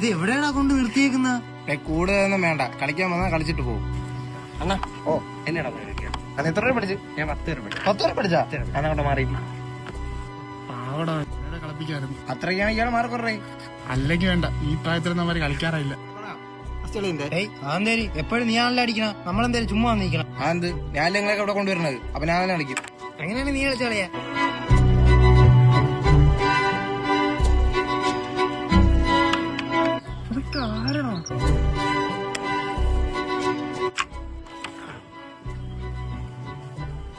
ഇത് എവിടെയാണോ കൊണ്ട് നിർത്തിയേക്കുന്ന? കൂടുതലൊന്നും വേണ്ട, കളിക്കാൻ വന്നാൽ കളിച്ചിട്ട് പോകും. അണ്ണാ ഓ എന്നാടാ അന്ന് എത്ര രൂപ പഠിച്ചു? ഞാൻ 10 രൂപ 10 രൂപ പഠിച്ചാ? അതങ്ങോട്ട് മാറി. പാവടാ കളിപ്പിക്കായിരുന്നു. അത്രയ്ക്കാണ് ഇയാൾ മാർക്ക് കുറേ. അല്ലെങ്കിൽ വേണ്ട, ഈ പ്രായത്തിലൊന്നും അവര് കളിക്കാറില്ല. അതെന്തേരി എപ്പോഴും നീയാണല്ലോ അടിക്കണ, നമ്മളെന്തേലും ചുമ്മാ വന്നിരിക്കണം. അതെന്ത്? ഞാൻ നിങ്ങളൊക്കെ ഇവിടെ കൊണ്ടുവരുന്നത്, അപ്പൊ ഞാൻ തന്നെ കളിക്കും. എങ്ങനെയാണ് നീ കളിച്ച കളിയാ?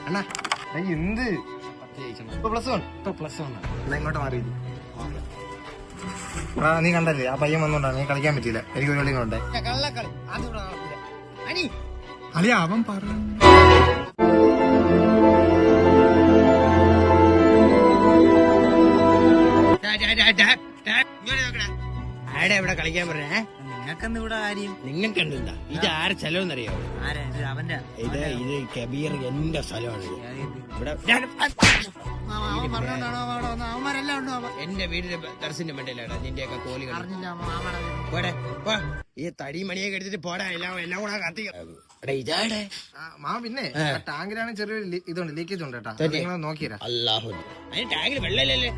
അണ്ണാ എന്ത് പ്ലസ് 1 ഇങ്ങോട്ട് മാറി. നീ കണ്ടല്ലേ ആ പയ്യൻ വന്നോണ്ടാണ് നീ കളിക്കാൻ പറ്റിയില്ല. എനിക്ക് ഒരു കളി കൊണ്ടേ. കള്ളക്കളി അതിവിടെ നടക്കില്ല. അനി അളിയ അവൻ പറഞ്ഞു. ആടെ ഇവിടെ കളിക്കാൻ പറഞ്ഞേ? നിങ്ങൾക്കെന്ത് ഇവിടെ കാര്യം? നിങ്ങൾക്ക് കണ്ടില്ല ഇത് ആരെ സ്ഥലമെന്നറിയാവോ? ആരാ ഇത്? അവന്റെ ഇത് കബീർ എന്റെ സ്ഥലമാണ്. ഇവിടെ എന്റെ വീടിന്റെ ടെറസിന്റെ മണ്ടയിലാണ് നിന്റെയൊക്കെ കോലി പോടെ. ഈ തടി മണിയൊക്കെ എടുത്തിട്ട് പോടാ. എല്ലാം കൂടെ കത്തിക്കാം. ഇതാടെ പിന്നെ ടാങ്കിലാണ് ചെറിയൊരു ഇതുണ്ട്, ലീക്കേജ് ഉണ്ട് കേട്ടോ. നിങ്ങൾ നോക്കിയരാ. അല്ലാഹു അതിന് ടാങ്കിൽ വെള്ളമില്ലല്ലേ?